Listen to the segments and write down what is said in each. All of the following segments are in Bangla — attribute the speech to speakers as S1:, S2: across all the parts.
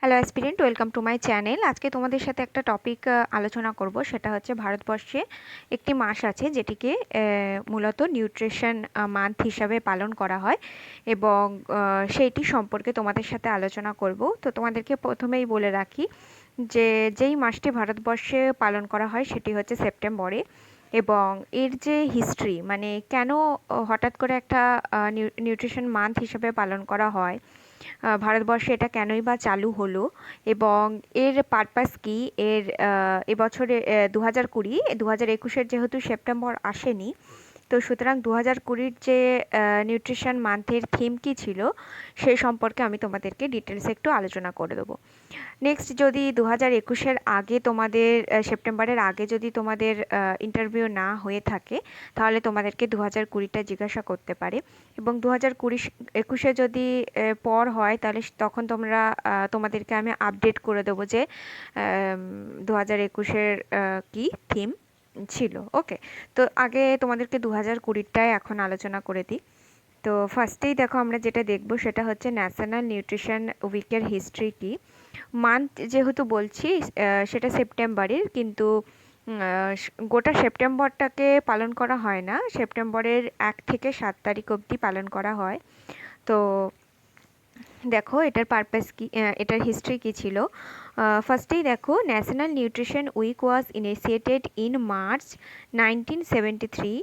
S1: Hello aspirant, welcome to my channel. আজকে তোমাদের সাথে একটা টপিক আলোচনা করব। সেটা হচ্ছে ভারতবর্ষে একটি মাস আছে যেটিকে মূলত নিউট্রিশন মান্থ হিসাবে পালন করা হয় এবং সেইটি সম্পর্কে তোমাদের সাথে আলোচনা করব। তো তোমাদেরকে প্রথমেই বলে রাখি যে যেই মাসটি ভারতবর্ষে পালন করা হয় সেটি হচ্ছে সেপ্টেম্বরে, এবং এর যে হিস্ট্রি, মানে কেন হঠাৎ করে একটা নিউট্রিশন মান্থ হিসেবে পালন করা হয়, ভারতবর্ষে এটা কেনই বা চালু হলো এবং এর পারপাস কি, এর এবছরে 2020 2021-এর যেহেতু সেপ্টেম্বর আসেনি, তো সুতরাং 2020-র যে নিউট্রিশন মান্থের থিম কি ছিল সেই সম্পর্কে আমি তোমাদেরকে ডিটেলসে একটু আলোচনা করে দেবো। নেক্সট, যদি 2021-এর আগে তোমাদের সেপ্টেম্বরের আগে যদি তোমাদের ইন্টারভিউ না হয়ে থাকে, তাহলে তোমাদেরকে 2020টা জিজ্ঞাসা করতে পারে, এবং 2020-21-এ যদি পর হয় তাহলে তখন তোমরা তোমাদেরকে আমি আপডেট করে দেবো যে 2021-এর কি থিম ছিল। ওকে, তো আগে তোমাদেরকে 2020টায় এখন আলোচনা করে দিই। তো ফার্স্টেই দেখো, আমরা যেটা দেখব সেটা হচ্ছে ন্যাশনাল নিউট্রিশন উইকের হিস্ট্রি কি। মান্থ যেহেতু বলছি সেটা সেপ্টেম্বরের, কিন্তু গোটা সেপ্টেম্বরটাকে পালন করা হয় না, সেপ্টেম্বরের 1 থেকে 7 তারিখ অবধি পালন করা হয়। তো দেখো এটার পারপাস কি, এটার হিস্ট্রি কি ছিল। ফার্স্টেই দেখো, national nutrition week was initiated in March 1973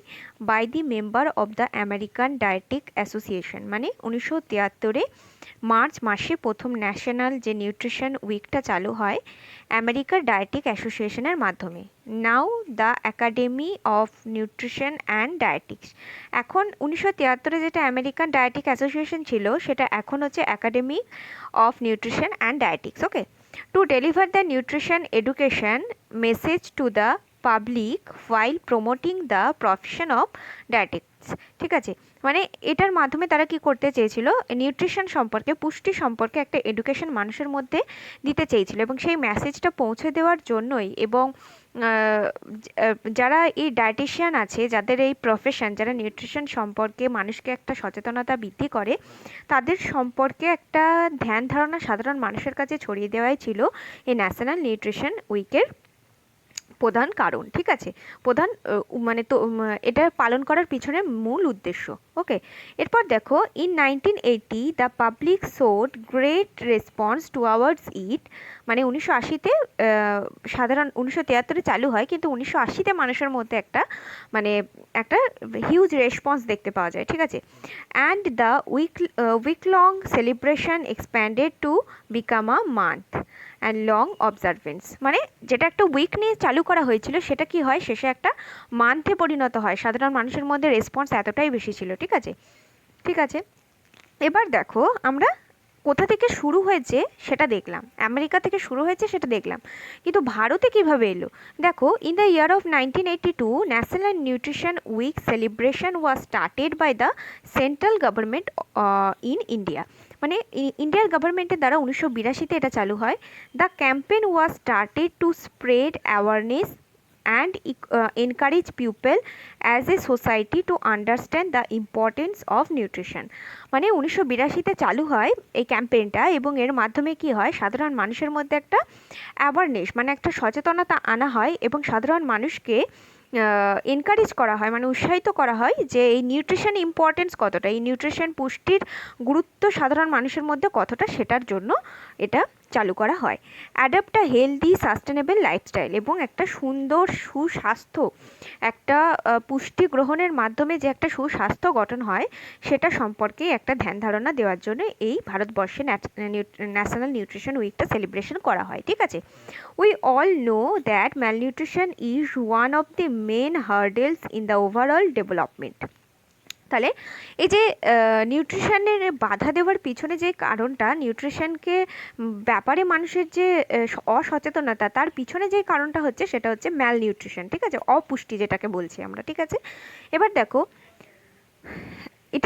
S1: by the member of the American dietetic association. মানে 1973-এ মার্চ মাসে প্রথম ন্যাশনাল যে নিউট্রিশন উইকটা চালু হয় আমেরিকার ডায়েটিক অ্যাসোসিয়েশনের মাধ্যমে। Now the academy of nutrition and dietetics. এখন 1973-এ যেটা আমেরিকান ডায়েটিক অ্যাসোসিয়েশন ছিল সেটা এখন হচ্ছে academy of nutrition and dietetics. Okay, to deliver the nutrition education message to the public while promoting the profession of dietetics. ঠিক আছে, মানে এটার মাধ্যমে তারা কি করতে চেয়েছিল, নিউট্রিশন সম্পর্কে, পুষ্টি সম্পর্কে একটা এডুকেশন মানুষের মধ্যে দিতে চেয়েছিল, এবং সেই মেসেজটা পৌঁছে দেওয়ার জন্যই, এবং যারা এই ডায়েটিশিয়ান আছে, যাদের এই প্রফেশন, যারা নিউট্রিশন সম্পর্কে মানুষকে একটা সচেতনতা বৃদ্ধি করে, তাদের সম্পর্কে একটা ধ্যান ধারণা সাধারণ মানুষের কাছে ছড়িয়ে দেওয়াই ছিল এই ন্যাশনাল নিউট্রিশন উইকের প্রধান কারণ। ঠিক আছে, প্রধান মানে তো এটা পালন করার পিছনে মূল উদ্দেশ্য। ওকে, এরপর দেখো, in 1980 the public showed great response towards ইট। মানে 1980-তে সাধারণ, 1973-এ চালু হয় কিন্তু 1980-তে মানুষের মধ্যে একটা মানে একটা হিউজ রেসপন্স দেখতে পাওয়া যায়। ঠিক আছে, and the week long celebration expanded to become a month and long observance. মানে যেটা একটা উইক নিয়ে চালু করা হয়েছিল সেটা কি হয়, শেষে একটা মান্থে পরিণত হয়। সাধারণ মানুষের মধ্যে রেসপন্স এতটাই বেশি ছিল। ঠিক আছে, ঠিক আছে, এবার দেখো আমরা কোথা থেকে শুরু হয়েছে সেটা দেখলাম, আমেরিকা থেকে শুরু হয়েছে সেটা দেখলাম, কিন্তু ভারতে কিভাবে এলো। দেখো, in the year of 1982 national nutrition week celebration was started by the central government in India. মানে ইন্ডিয়ার গভর্নমেন্টের দ্বারা 1982-তে এটা চালু হয়। The campaign was started to spread awareness and encourage people as a society to understand the importance of nutrition. মানে 1982-তে চালু হয় এই ক্যাম্পেইনটা, এবং এর মাধ্যমে কি হয়, সাধারণ মানুষের মধ্যে একটা অ্যাওয়ারনেস, মানে একটা সচেতনতা আনা হয়, এবং সাধারণ মানুষকে এনকারেজ করা হয়, মানে উৎসাহিত করা হয় যে এই নিউট্রিশন ইম্পর্টেন্স কতটা, এই নিউট্রিশন পুষ্টির গুরুত্ব সাধারণ মানুষের মধ্যে কতটা, সেটার জন্য এটা চালু করা হয়। Adapt a healthy sustainable lifestyle, এবং একটা সুন্দর সুস্বাস্থ্য, একটা পুষ্টি গ্রহণের মাধ্যমে যে একটা সুস্বাস্থ্য গঠন হয় সেটা সম্পর্কে একটা ধ্যান ধারণা দেওয়ার জন্য এই ভারতবর্ষে ন্যাশনাল নিউট্রিশন উইকটা সেলিব্রেশন করা হয়। ঠিক আছে, we all know that malnutrition is one of the main hurdles in the overall development. তাহলে এই যে নিউট্রিশনের বাধা দেওয়ার পিছনে যে কারণটা, নিউট্রিশনকে ব্যাপারে মানুষের যে অসচেতনতা, তার পিছনে যে কারণটা হচ্ছে সেটা হচ্ছে ম্যাল নিউট্রিশন। ঠিক আছে, অপুষ্টি যেটাকে বলছি আমরা। ঠিক আছে, এবার দেখো, it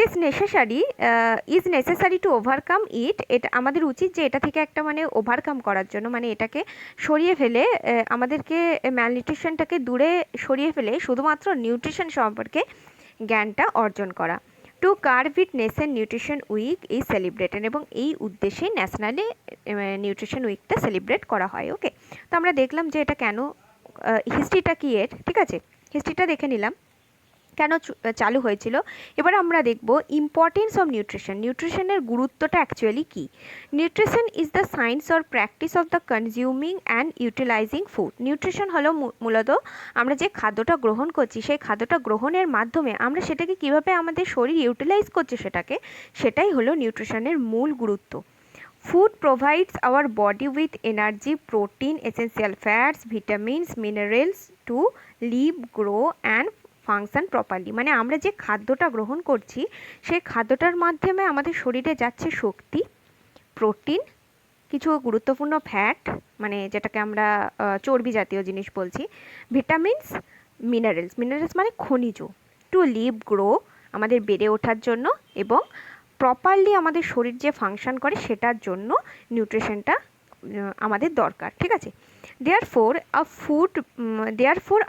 S1: is necessary to overcome ইট। এটা আমাদের উচিত যে এটা থেকে একটা মানে ওভারকাম করার জন্য, মানে এটাকে সরিয়ে ফেলে, আমাদেরকে ম্যালনিউট্রিশনটাকে দূরে সরিয়ে ফেলে শুধুমাত্র নিউট্রিশন সম্পর্কে জ্ঞানটা অর্জন করা। To curb it national nutrition week is celebrated, এবং এই উদ্দেশ্যে ন্যাশনালি নিউট্রিশন উইকটা সেলিব্রেট করা হয়। ওকে, তো আমরা দেখলাম যে এটা কেন, হিস্ট্রিটা কি এর, ঠিক আছে, হিস্ট্রিটা দেখে নিলাম কেন চালু হয়েছিল। এবার আমরা দেখব ইম্পর্টেন্স অফ নিউট্রিশন, নিউট্রিশনের গুরুত্বটা অ্যাকচুয়ালি কী। Nutrition is the science or practice of the consuming and utilising food. Nutrition হলো মূলত আমরা যে খাদ্যটা গ্রহণ করছি সেই খাদ্যটা গ্রহণের মাধ্যমে আমরা সেটাকে কীভাবে আমাদের শরীর ইউটিলাইজ করছে সেটাই হলো নিউট্রিশনের মূল গুরুত্ব। Food provides our body with energy, protein, essential fats, vitamins, minerals to live, grow and function properly. মানে আমরা যে খাদ্যটা গ্রহণ করছি সেই খাদ্যটার মাধ্যমে আমাদের শরীরে যাচ্ছে শক্তি, প্রোটিন, কিছু গুরুত্বপূর্ণ ফ্যাট মানে যেটাকে আমরা চর্বি জাতীয় জিনিস বলছি, ভিটামিনস, মিনারেলস, মিনারেলস মানে খনিজ, টু লিভ, গ্রো আমাদের বেড়ে ওঠার জন্য, এবং প্রপারলি আমাদের শরীর যে ফাংশন করে সেটার জন্য নিউট্রিশনটা আমাদের দরকার, ঠিক আছে। Therefore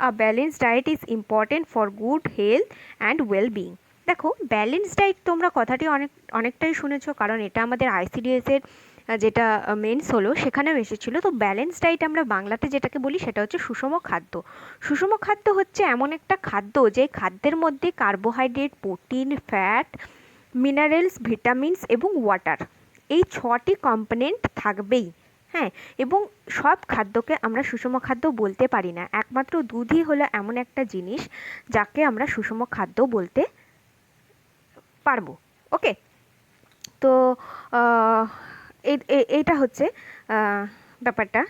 S1: a balanced diet is important for good health and well-being. দেখো ব্যালেন্স ডায়েট তোমরা কথাটি অনেকটাই শুনেছো, কারণ এটা আমাদের আইসিডিএসের যেটা মেন্স হলো সেখানেও এসেছিলো। তো ব্যালেন্স ডায়েট আমরা বাংলাতে যেটাকে বলি সেটা হচ্ছে সুষম খাদ্য। সুষম খাদ্য হচ্ছে এমন একটা খাদ্য যে খাদ্যের মধ্যে carbohydrate, protein, fat, minerals, vitamins এবং ওয়াটার, এই 6টি কম্পোনেন্ট থাকবেই। হ্যাঁ, এবং সব খাদ্যকে আমরা সুষম খাদ্য বলতে পারি না, একমাত্র দুধই হলো এমন একটা জিনিস যাকে আমরা সুষম খাদ্য বলতে পারবো। ওকে, তো এইটা হচ্ছে ব্যাপারটা।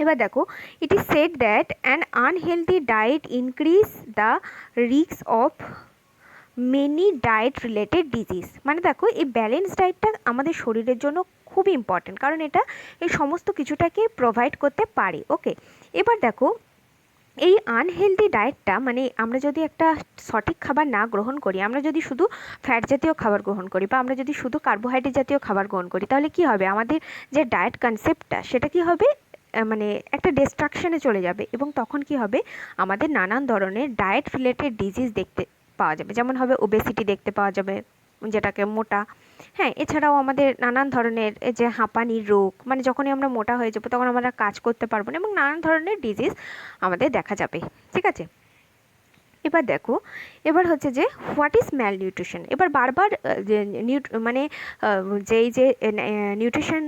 S1: এবার দেখো, it is said that an unhealthy diet increase the risk of many diet related disease. মানে দেখো এই ব্যালেন্স ডায়েটটা আমাদের শরীরের জন্য খুবই ইম্পর্টেন্ট, কারণ এটা এই সমস্ত কিছুটাকে প্রোভাইড করতে পারে। ওকে, এবার দেখো এই আনহেলদি ডায়েটটা মানে আমরা যদি একটা সঠিক খাবার না গ্রহণ করি, আমরা যদি শুধু ফ্যাট জাতীয় খাবার গ্রহণ করি বা আমরা যদি শুধু কার্বোহাইড্রেট জাতীয় খাবার গ্রহণ করি, তাহলে কি হবে, আমাদের যে ডায়েট কনসেপ্টটা সেটা কি হবে, মানে একটা ডিস্ট্রাকশনে চলে যাবে, এবং তখন কি হবে, আমাদের নানান ধরনের ডায়েট রিলেটেড ডিজিজ দেখতে পাওয়া যাবে, যেমন হবে ওবেসিটি দেখতে পাওয়া যাবে, যেটাকে মোটা। হ্যাঁ, এছাড়াও আমাদের নানান ধরনের যে হাঁপানির রোগ, মানে যখনই আমরা মোটা হয়ে যাবো তখন আমরা কাজ করতে পারবো না, এবং নানান ধরনের ডিজিজ আমাদের দেখা যাবে, ঠিক আছে। এবার দেখো, এবার হচ্ছে যে হোয়াট ইজ ম্যাল নিউট্রিশন। এবার বারবার যে মানে যেই যে নিউট্রিশন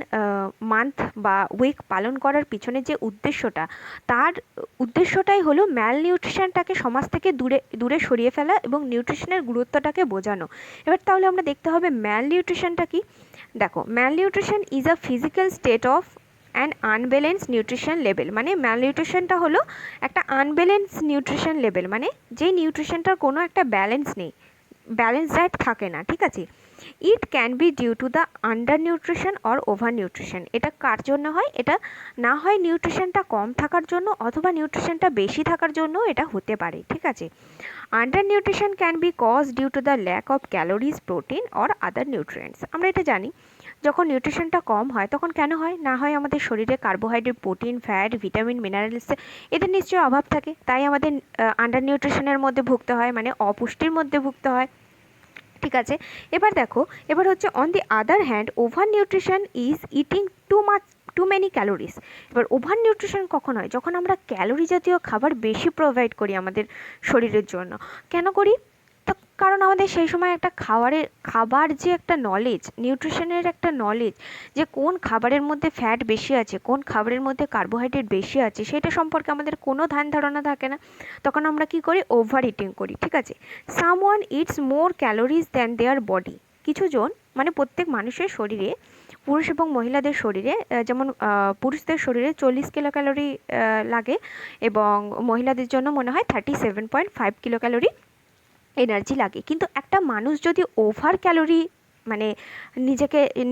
S1: মান্থ বা উইক পালন করার পিছনে যে উদ্দেশ্যটা, তার উদ্দেশ্যটাই হলো ম্যাল নিউট্রিশনটাকে সমাজ থেকে দূরে সরিয়ে ফেলা এবং নিউট্রিশনের গুরুত্বটাকে বোঝানো। এবার তাহলে আমরা দেখতে হবে ম্যাল নিউট্রিশনটা কি। দেখো, malnutrition is a physical state of and unbalance nutrition level. মানে ম্যালনিউট্রিশনটা হলো একটা আনব্যালেন্স নিউট্রিশন লেভেল, মানে যেই নিউট্রিশনটার কোনো একটা ব্যালেন্স নেই, ব্যালেন্স ডায়েট থাকে না, ঠিক আছে। It can be due to the under nutrition or over nutrition. এটা কার জন্য হয়, এটা না হয় নিউট্রিশনটা কম থাকার জন্য অথবা নিউট্রিশনটা বেশি থাকার জন্য এটা হতে পারে, ঠিক আছে। Under nutrition can be cause due to the lack of calories, protein or other nutrients. আমরা এটা জানি, যখন নিউট্রিশনটা কম হয় তখন কেন হয়, না হয় আমাদের শরীরে carbohydrate, protein, fat, vitamin, minerals এদের নিশ্চয়ই অভাব থাকে, তাই আমাদের আন্ডার নিউট্রিশনের মধ্যে ভুগতে হয়, মানে অপুষ্টির মধ্যে ভুগতে হয়, ঠিক আছে। এবার দেখো, এবার হচ্ছে on the other hand over nutrition is eating too many calories. এবার ওভার নিউট্রিশন কখন হয়, যখন আমরা ক্যালোরি জাতীয় খাবার বেশি প্রোভাইড করি আমাদের শরীরের জন্য। কেন করি, তো কারণ আমাদের সেই সময় একটা খাবার যে একটা নলেজ, নিউট্রিশনের একটা নলেজ, যে কোন খাবারের মধ্যে ফ্যাট বেশি আছে, কোন খাবারের মধ্যে কার্বোহাইড্রেট বেশি আছে, সেটা সম্পর্কে আমাদের কোনো ধ্যান ধারণা থাকে না। তখন আমরা কি করি, ওভার ইটিং করি, ঠিক আছে। Someone it's more calories than there body. কিছুজন মানে প্রত্যেক মানুষের শরীরে, পুরুষ এবং মহিলাদের শরীরে, যেমন পুরুষদের শরীরে 40 কিলো ক্যালোরি লাগে এবং মহিলাদের জন্য মনে হয় 37.5 কিলো ক্যালোরি এনার্জি লাগে। কিন্তু একটা মানুষ যদি ওভার ক্যালোরি মানে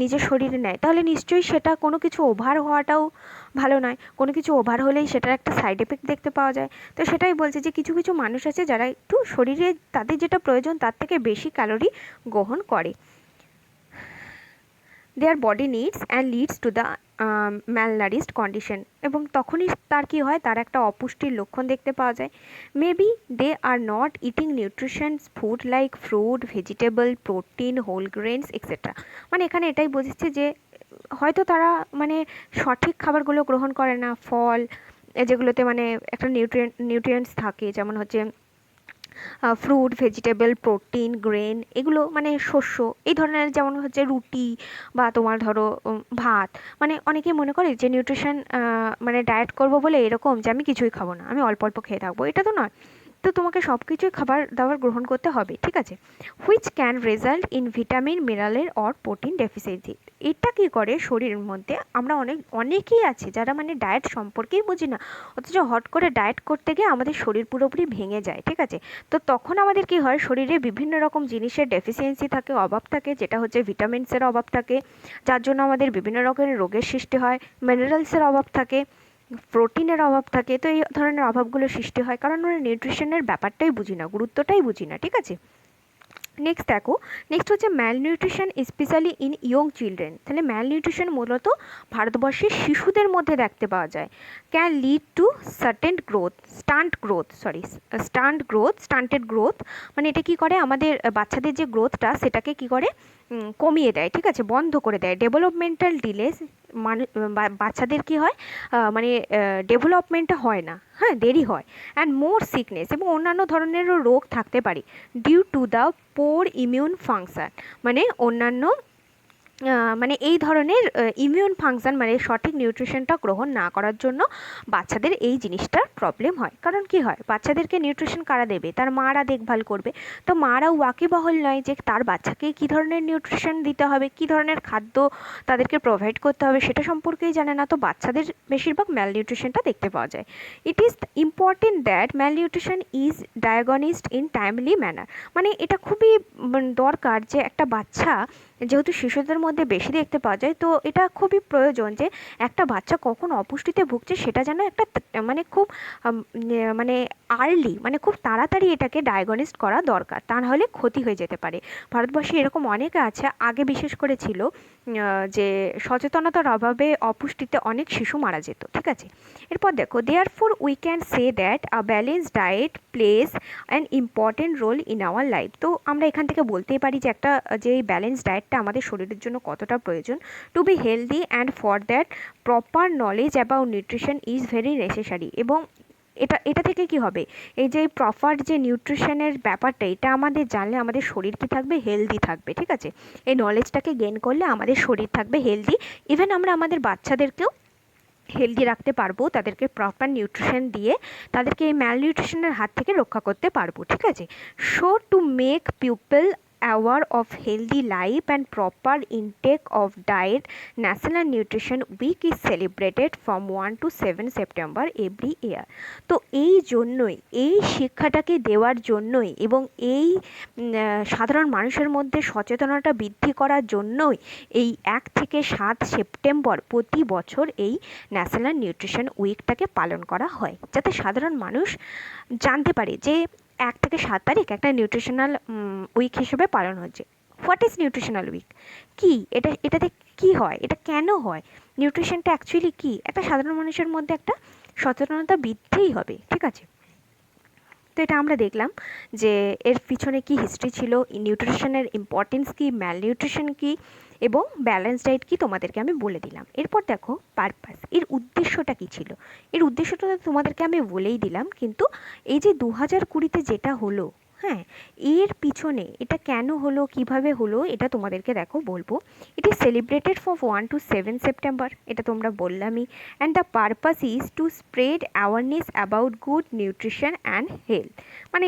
S1: নিজের শরীরে নেয়, তাহলে নিশ্চয়ই সেটা কোনো কিছু ওভার হওয়াটাও ভালো নয়, কোনো কিছু ওভার হলেই সেটার একটা সাইড এফেক্ট দেখতে পাওয়া যায়। তো সেটাই বলছে যে কিছু কিছু মানুষ আছে যারা একটু শরীরে তাদের যেটা প্রয়োজন তার থেকে বেশি ক্যালোরি গ্রহণ করে। Their body needs and leads to the malnourished condition, এবং তখনই তার কী হয়, তার একটা অপুষ্টির লক্ষণ দেখতে পাওয়া যায়। Maybe they are not eating nutritions food like fruit, vegetable, protein, whole grains etcetera. মানে এখানে এটাই বোঝাচ্ছে যে হয়তো তারা মানে সঠিক খাবারগুলো গ্রহণ করে না, ফল যেগুলোতে মানে একটা নিউট্রিয়েন্টস থাকে, যেমন হচ্ছে ফ্রুট, ভেজিটেবল, প্রোটিন, গ্রেন, এগুলো মানে শস্য এই ধরনের, যেমন হচ্ছে রুটি বা তোমার ধরো ভাত। মানে অনেকেই মনে করে যে নিউট্রিশন মানে ডায়েট করবো বলে এরকম যে আমি কিছুই খাবো না, আমি অল্প অল্প খেয়ে থাকবো, এটা তো নয়। তো তোমাকে সব কিছুই খাবার দাবার গ্রহণ করতে হবে, ঠিক আছে। Which can result in vitamin, mineral or protein deficiency. এটা কী করে শরীরের মধ্যে, আমরা অনেকেই আছে যারা মানে ডায়েট সম্পর্কেই বুঝি না, অথচ হট করে ডায়েট করতে গিয়ে আমাদের শরীর পুরোপুরি ভেঙে যায়, ঠিক আছে। তো তখন আমাদের কী হয়, শরীরে বিভিন্ন রকম জিনিসের ডেফিসিয়েন্সি থাকে, অভাব থাকে, যেটা হচ্ছে ভিটামিনসের অভাব থাকে, যার জন্য আমাদের বিভিন্ন রকমের রোগের সৃষ্টি হয়। মিনারেলসের অভাব থাকে, প্রোটিনের অভাব থাকে। তো এই ধরনের অভাবগুলো সৃষ্টি হয় কারণ আমরা নিউট্রিশনের ব্যাপারটাই বুঝি না, গুরুত্বটাই বুঝি না, ঠিক আছে। নেক্সট দেখো, নেক্সট হচ্ছে malnutrition specially in young children. তাহলে ম্যালনিউট্রিশন মূলত ভারতবর্ষের শিশুদের মধ্যে দেখতে পাওয়া যায়। Can lead to stunted growth. মানে এটা কি করে, আমাদের বাচ্চাদের যে গ্রোথটা সেটাকে কি করে কমিয়ে দেয়, ঠিক আছে, বন্ধ করে দেয়। ডেভেলপমেন্টাল ডিলেস, মানে বাচ্চাদের কি হয়, মানে ডেভেলপমেন্টটা হয় না, হ্যাঁ, দেরি হয়। অ্যান্ড মোর সিকনেস, এবং অন্যান্য ধরনেরও রোগ থাকতে পারে due to the poor immune function. মানে অন্যান্য মানে এই ধরনের ইমিউন ফাংশন, মানে সঠিক নিউট্রিশনটা গ্রহণ না করার জন্য বাচ্চাদের এই জিনিসটার প্রবলেম হয়। কারণ কি হয়, বাচ্চাদেরকে নিউট্রিশন কারা দেবে, তার মারা দেখভাল করবে। তো মারাও ওয়াকিবহল নয় যে তার বাচ্চাকে কী ধরনের নিউট্রিশন দিতে হবে, কী ধরনের খাদ্য তাদেরকে প্রোভাইড করতে হবে সেটা সম্পর্কেই জানে না। তো বাচ্চাদের বেশিরভাগ ম্যালনিউট্রিশনটা দেখতে পাওয়া যায়। It is important that malnutrition is diagnosed in timely manner. মানে এটা খুবই দরকার যে একটা বাচ্চা, যেহেতু শিশুদের মধ্যে বেশি দেখতে পাওয়া যায়, তো এটা খুবই প্রয়োজন যে একটা বাচ্চা কখন অপুষ্টিতে ভুগছে সেটা যেন একটা মানে খুব মানে আর্লি, মানে খুব তাড়াতাড়ি এটাকে ডায়াগনিস করা দরকার, তা নাহলে ক্ষতি হয়ে যেতে পারে। ভারতবর্ষে এরকম অনেকে আছে, আগে বিশেষ করে ছিল যে সচেতনতার অভাবে অপুষ্টিতে অনেক শিশু মারা যেত, ঠিক আছে। এরপর দেখো, therefore we can say that a balance diet plays an important role in our life. তো আমরা এখান থেকে বলতেই পারি যে একটা যে এই ব্যালেন্স ডায়েটটা আমাদের শরীরের জন্য কতটা প্রয়োজন। To be healthy and for that proper knowledge about nutrition is very necessary. এবং এটা থেকে কি হবে, এই যে প্রপার যে নিউট্রিশনের ব্যাপারটা, এটা আমাদের জানলে আমাদের শরীর কি থাকবে, হেলদি থাকবে, ঠিক আছে। এই নলেজটাকে গেইন করলে আমাদের শরীর থাকবে হেলদি। ইভেন আমরা আমাদের বাচ্চাদেরকেও হেলদি রাখতে পারবো, তাদেরকে প্রপার নিউট্রিশন দিয়ে তাদেরকে এই ম্যালনিউট্রিশনের হাত থেকে রক্ষা করতে পারবো, ঠিক আছে। So to make people aware of healthy life and proper intake of diet, National Nutrition Week is celebrated from 1 to 7 September every year. তো এই জন্যই, এই শিক্ষাটাকে দেওয়ার জন্যই এবং এই সাধারণ মানুষের মধ্যে সচেতনতা বৃদ্ধি করার জন্যই এই 1 থেকে 7 সেপ্টেম্বর প্রতি বছর এই ন্যাশনাল নিউট্রিশন উইকটাকে পালন করা হয়, যাতে সাধারণ মানুষ জানতে পারে যে 1 থেকে 7 তারিখ একটা নিউট্রিশনাল উইক হিসেবে পালন হচ্ছে। হোয়াট ইজ নিউট্রিশনাল উইক, কী এটাতে কী হয়, এটা কেন হয়, নিউট্রিশনটা অ্যাকচুয়ালি কী, একটা সাধারণ মানুষের মধ্যে একটা সচেতনতা বৃদ্ধিই হবে, ঠিক আছে। তো এটা আমরা দেখলাম যে এর পিছনে কি হিস্ট্রি ছিল, নিউট্রিশনের ইম্পর্টেন্স কী, ম্যালনিউট্রিশন কী এবং ব্যালেন্স ডায়েট কী তোমাদেরকে আমি বলে দিলাম। এরপর দেখো পারপাস, এর উদ্দেশ্যটা কী ছিল। এর উদ্দেশ্যটা তোমাদেরকে আমি বলেই দিলাম, কিন্তু এই যে 2020-তে যেটা হলো, হ্যাঁ, এর পিছনে এটা কেন হলো, কিভাবে হলো, এটা তোমাদেরকে দেখো বলবো। It is celebrated for 1 to 7 September, এটা তোমরা বললামই। And the purpose is two spread awareness about good nutrition and health. মানে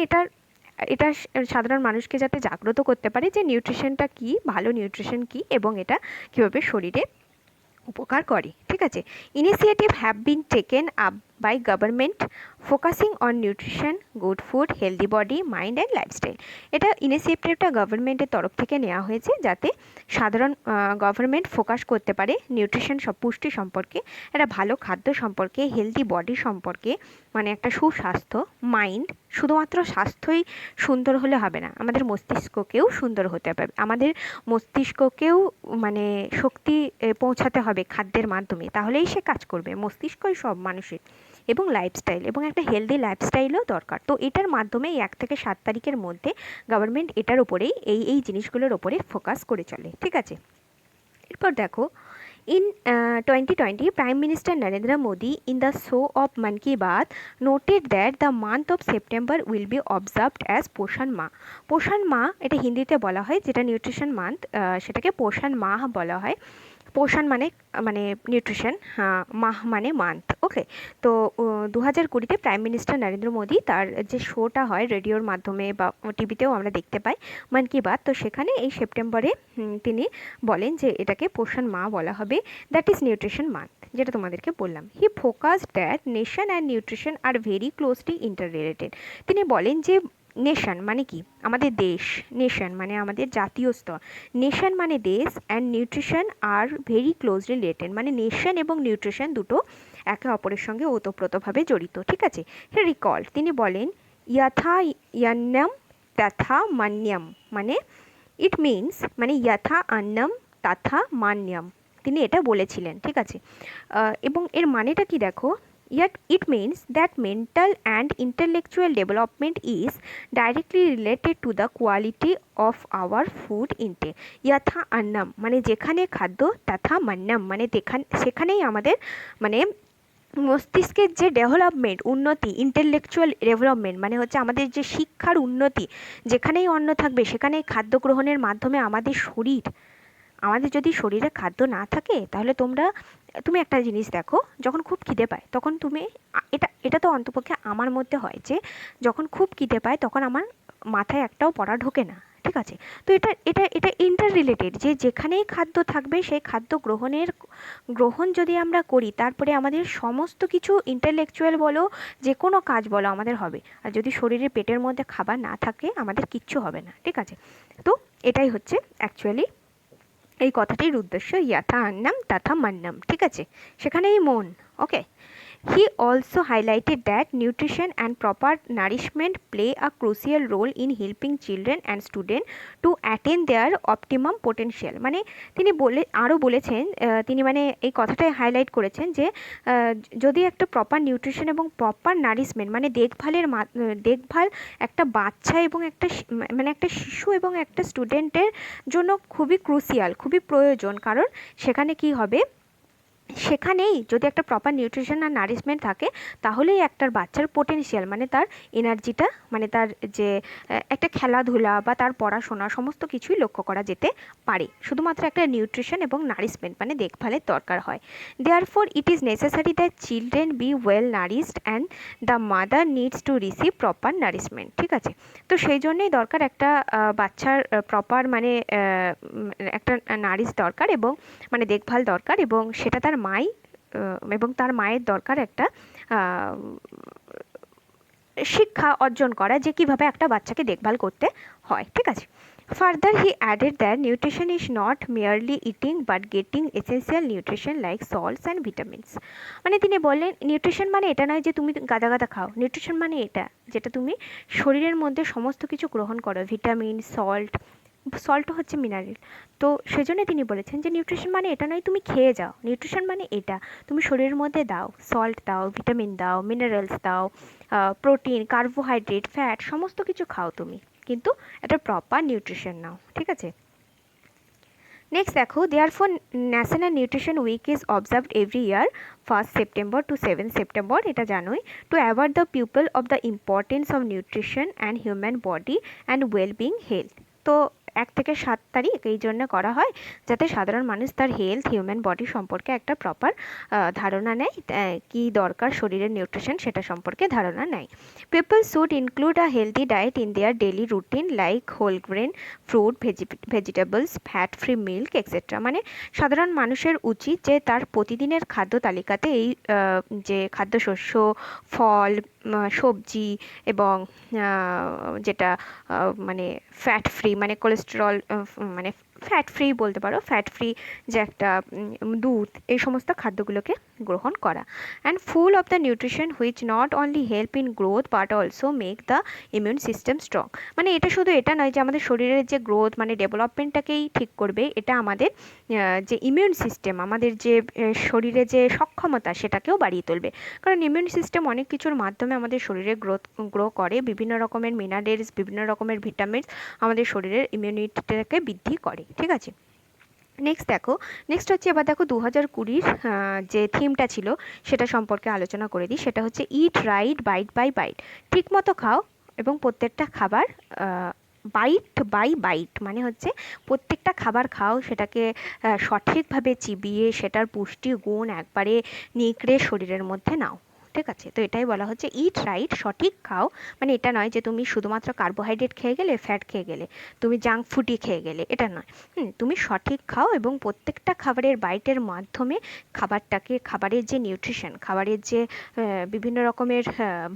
S1: এটা সাধারণ মানুষকে যাতে জাগ্রত করতে পারে যে নিউট্রিশনটা কী, ভালো নিউট্রিশন কী এবং এটা কীভাবে শরীরে উপকার করে, ঠিক আছে। Initiative have been taken up by government focusing on nutrition, good food, healthy body, mind and lifestyle. এটা ইনিশিয়েটিভটা গভর্নমেন্টের তরফ থেকে নেওয়া হয়েছে যাতে সাধারণ গভর্নমেন্ট ফোকাস করতে পারে নিউট্রিশন পুষ্টি সম্পর্কে, একটা ভালো খাদ্য সম্পর্কে, হেলদি বডি সম্পর্কে, মানে একটা সুস্বাস্থ্য, মাইন্ড, শুধুমাত্র স্বাস্থ্যই সুন্দর হলে হবে না, আমাদের মস্তিষ্ককেও সুন্দর হতে হবে, আমাদের মস্তিষ্ককেও মানে শক্তি পৌঁছাতে হবে খাদ্যের মাধ্যমে, তাহলেই সে কাজ করবে, মস্তিষ্কই সব মানুষের, এবং লাইফস্টাইল, এবং একটা হেলদি লাইফস্টাইলও দরকার। তো এটার মাধ্যমে 1 থেকে 7 তারিখের মধ্যে গভর্নমেন্ট এটার উপরেই এই জিনিসগুলোর ওপরে ফোকাস করে চলে, ঠিক আছে। এরপর দেখো, in 2020 Prime Minister Narendra Modi in the show of Mann Ki Baat noted that the month of September will be observed as Poshan Ma. Poshan Ma এটা হিন্দিতে বলা হয়, যেটা নিউট্রিশন মান্থ সেটাকে পোষণ মাহ বলা হয়। পোষণ মানে মানে নিউট্রিশন, মাহ মানে মান্থ, ওকে। তো 2020-তে প্রাইম মিনিস্টার নরেন্দ্র মোদী তার যে শোটা হয় রেডিওর মাধ্যমে বা টিভিতেও আমরা দেখতে পাই, মন কি বাত, তো সেখানে এই সেপ্টেম্বরে তিনি বলেন যে এটাকে পোষণ মাহ বলা হবে, দ্যাট ইজ নিউট্রিশন মান্থ, যেটা তোমাদেরকে বললাম। He focused that nation and nutrition are very closely interrelated. তিনি বলেন যে নেশন মানে কি, আমাদের দেশ, নেশন মানে আমাদের জাতীয় স্তর, নেশন মানে দেশ, and nutrition are very closely related, মানে নেশন এবং নিউট্রিশন দুটো একে অপরের সঙ্গে ওতপ্রোতভাবে জড়িত, ঠিক আছে। হে রিকল, তিনি বলেন ইয়াথা ইয়ান্নাম তথা মান্যম, মানে ইট মিনস, মানে ইয়াথা আন্নাম তথা মান্যম, তিনি এটা বলেছিলেন, ঠিক আছে। এবং এর মানেটা কি দেখো, yet it means that mental and intellectual development is directly related to the quality of our food intake. yatha annam মানে যেখানে খাদ্য, তথা মান্যম মানে সেখানেই আমাদের মানে মস্তিষ্কের যে ডেভেলপমেন্ট, উন্নতি, ইন্টেলেকচুয়াল ডেভেলপমেন্ট মানে হচ্ছে আমাদের যে শিক্ষার উন্নতি, যেখানেই অন্ন থাকবে সেখানেই খাদ্য গ্রহণের মাধ্যমে আমাদের যদি শরীরে খাদ্য না থাকে, তাহলে তুমি একটা জিনিস দেখো, যখন খুব খিদে পায় তখন তুমি এটা তো অন্তপক্ষে আমার মধ্যে হয় যে যখন খুব খিদে পায় তখন আমার মাথায় একটাও পড়া ঢোকে না, ঠিক আছে। তো এটা ইন্টার রিলেটেড, যে যেখানেই খাদ্য থাকবে সেই খাদ্য গ্রহণ যদি আমরা করি, তারপরে আমাদের সমস্ত কিছু ইন্টেলেকচুয়াল বলো, যে কোনো কাজ বলো আমাদের হবে, আর যদি শরীরের পেটের মধ্যে খাবার না থাকে আমাদের কিচ্ছু হবে না, ঠিক আছে। তো এটাই হচ্ছে অ্যাকচুয়ালি এই কথাটির উদ্দেশ্য, ইয়াথা আন্নাম তথা মান্যম, ঠিক আছে, সেখানেই মন, ওকে। He also highlighted that nutrition and proper nourishment play a crucial role in helping children and students to attain their optimum potential. মানে তিনি আরও বলেছেন, তিনি মানে এই কথাটাই হাইলাইট করেছেন যে যদি একটা প্রপার নিউট্রিশন এবং প্রপার নারিশমেন্ট মানে দেখভাল একটা বাচ্চা এবং একটা শিশু এবং একটা স্টুডেন্টের জন্য খুবই ক্রুশিয়াল, খুবই প্রয়োজন, কারণ সেখানে কি হবে, সেখানেই যদি একটা প্রপার নিউট্রিশন আর নারিশমেন্ট থাকে, তাহলেই একটা বাচ্চার পোটেনশিয়াল মানে তার এনার্জিটা, মানে তার যে একটা খেলাধুলা বা তার পড়াশোনা সমস্ত কিছুই লক্ষ্য করা যেতে পারে, শুধুমাত্র একটা নিউট্রিশন এবং নারিশমেন্ট মানে দেখভালের দরকার হয়। Therefore it is necessary that children B well nourished and the mother needs to receive proper nourishment, ঠিক আছে। তো সেই জন্যই দরকার একটা বাচ্চার প্রপার মানে একটা নারিশ দরকার এবং মানে দেখভাল দরকার, এবং সেটা তার মায়ের দরকার একটা শিক্ষা অর্জন করা, যে কীভাবে একটা বাচ্চাকে দেখভাল করতে হয়, ঠিক আছে। Further, he added that nutrition is not merely eating but getting essential nutrition like salts and vitamins. মানে তিনি বললেন নিউট্রিশন মানে এটা নয় যে তুমি গাদা খাও, নিউট্রিশন মানে এটা যেটা তুমি শরীরের মধ্যে সমস্ত কিছু গ্রহণ করো, ভিটামিন, সল্ট হচ্ছে মিনারেল। তো সেজন্য তিনি বলেছেন যে নিউট্রিশন মানে এটা নয় তুমি খেয়ে যাও, নিউট্রিশন মানে এটা তুমি শরীরের মধ্যে দাও, সল্ট দাও, ভিটামিন দাও, মিনারেলস দাও, প্রোটিন, কার্বোহাইড্রেট, ফ্যাট সমস্ত কিছু খাও তুমি, কিন্তু একটা প্রপার নিউট্রিশন নাও, ঠিক আছে। নেক্সট দেখো, therefore national nutrition week is observed every year 1st September to 7th September, এটা জানোই, to award the people of the importance of nutrition and human body and wellbeing health. তো 1 থেকে 7 তারিখ এই জন্য করা হয় যাতে সাধারণ মানুষ তার হেলথ হিউম্যান বডি সম্পর্কে একটা প্রপার ধারণা নেয়, কি দরকার শরীরের নিউট্রিশন সেটা সম্পর্কে ধারণা নেয়। People should include a healthy diet in their daily routine like whole grain fruit vegetables fat free milk etcetera. মানে সাধারণ মানুষের উচিত যে তার প্রতিদিনের খাদ্য তালিকাতে এই যে খাদ্যশস্য, ফল, সবজি এবং যেটা মানে ফ্যাট ফ্রি, মানে কোলেস্টেরল মানে ফ্যাট ফ্রি বলতে পারো, ফ্যাট ফ্রি যে একটা দুধ, এই সমস্ত খাদ্যগুলোকে গ্রহণ করা। And full of the nutrition which not only help in growth but also make the immune system strong. মানে এটা শুধু এটা নয় যে আমাদের শরীরের যে গ্রোথ মানে ডেভেলপমেন্টটাকেই ঠিক করবে, এটা আমাদের যে ইমিউন সিস্টেম, আমাদের যে শরীরে যে সক্ষমতা সেটাকেও বাড়িয়ে তুলবে। কারণ ইমিউন সিস্টেম অনেক কিছুর মাধ্যমে আমাদের শরীরে গ্রো করে, বিভিন্ন রকমের মিনারেলস, বিভিন্ন রকমের ভিটামিনস আমাদের শরীরের ইমিউনিটিটাকে বৃদ্ধি করে। ঠিক আছে, নেক্সট হচ্ছে এবার দেখো 2020 যে থিমটা ছিল সেটা সম্পর্কে আলোচনা করে দিই। সেটা হচ্ছে eat right bite by bite. ঠিক মতো খাও এবং প্রত্যেকটা খাবার বাইট বাই বাইট মানে হচ্ছে প্রত্যেকটা খাবার খাও, সেটাকে সঠিকভাবে চিবিয়ে সেটার পুষ্টি গুণ একবারে নিংড়ে শরীরের মধ্যে নাও। ঠিক আছে, তো এটাই বলা হচ্ছে ইট রাইট, সঠিক খাও। মানে এটা নয় যে তুমি শুধুমাত্র কার্বোহাইড্রেট খেয়ে গেলে, ফ্যাট খেয়ে গেলে, তুমি জাঙ্ক ফুডই খেয়ে গেলে, এটা নয়। তুমি সঠিক খাও এবং প্রত্যেকটা খাবারের বাইটের মাধ্যমে খাবারটাকে, খাবারের যে নিউট্রিশন, খাবারের যে বিভিন্ন রকমের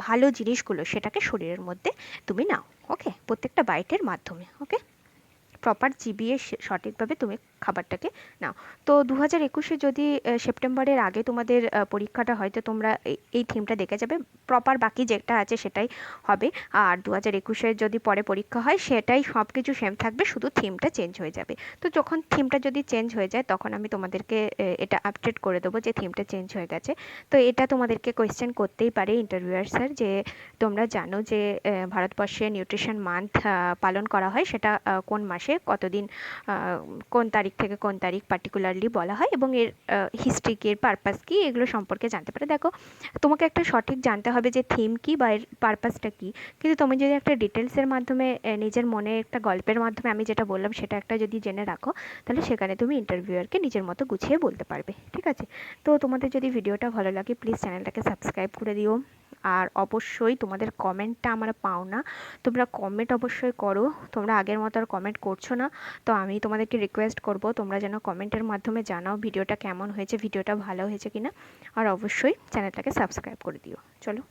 S1: ভালো জিনিসগুলো সেটাকে শরীরের মধ্যে তুমি নাও। ওকে, প্রত্যেকটা বাইটের মাধ্যমে। ওকে, প্রপার চিবিয়ে সঠিকভাবে তুমি খাবারটাকে নাও। তো 2021-এ যদি সেপ্টেম্বরের আগে তোমাদের পরীক্ষাটা হয় তো তোমরা এই থিমটা দেখে যাবে, প্রপার বাকি যেটা আছে সেটাই হবে। আর 2021-এর যদি পরে পরীক্ষা হয় সেটাই সব কিছু সেম থাকবে, শুধু থিমটা চেঞ্জ হয়ে যাবে। তো যখন থিমটা যদি চেঞ্জ হয়ে যায় তখন আমি তোমাদেরকে এটা আপডেট করে দেবো যে থিমটা চেঞ্জ হয়ে গেছে। তো এটা তোমাদেরকে কোয়েশ্চেন করতেই পারে ইন্টারভিউয়ার স্যার, যে তোমরা জানো যে ভারতবর্ষে নিউট্রিশন মান্থ পালন করা হয়, সেটা কোন মাসে কতদিন কোন তারিখ থেকে কোন তারিখ পার্টিকুলারলি বলা হয় এবং এর হিস্ট্রি কী, এর পারপাস কী, এগুলো সম্পর্কে জানতে পারে। দেখো, তোমাকে একটা সঠিক জানতে হবে যে থিম কী বা এর পারপাসটা কী, কিন্তু তুমি যদি একটা ডিটেলসের মাধ্যমে নিজের মনে একটা গল্পের মাধ্যমে আমি যেটা বললাম সেটা একটা যদি জেনে রাখো, তাহলে সেখানে তুমি ইন্টারভিউয়ারকে নিজের মতো গুছিয়ে বলতে পারবে। ঠিক আছে, তো তোমাদের যদি ভিডিওটা ভালো লাগে প্লিজ চ্যানেলটাকে সাবস্ক্রাইব করে দিও। আর অবশ্যই তোমাদের কমেন্টটা আমরা পাও না, তোমরা কমেন্ট অবশ্যই করো। তোমরা আগের মতো আর কমেন্ট করছো না, তো আমি তোমাদেরকে রিকোয়েস্ট করব তোমরা যেন কমেন্টের মাধ্যমে জানাও ভিডিওটা কেমন হয়েছে, ভিডিওটা ভালো হয়েছে কিনা। আর অবশ্যই চ্যানেলটাকে সাবস্ক্রাইব করে দিও। চলো।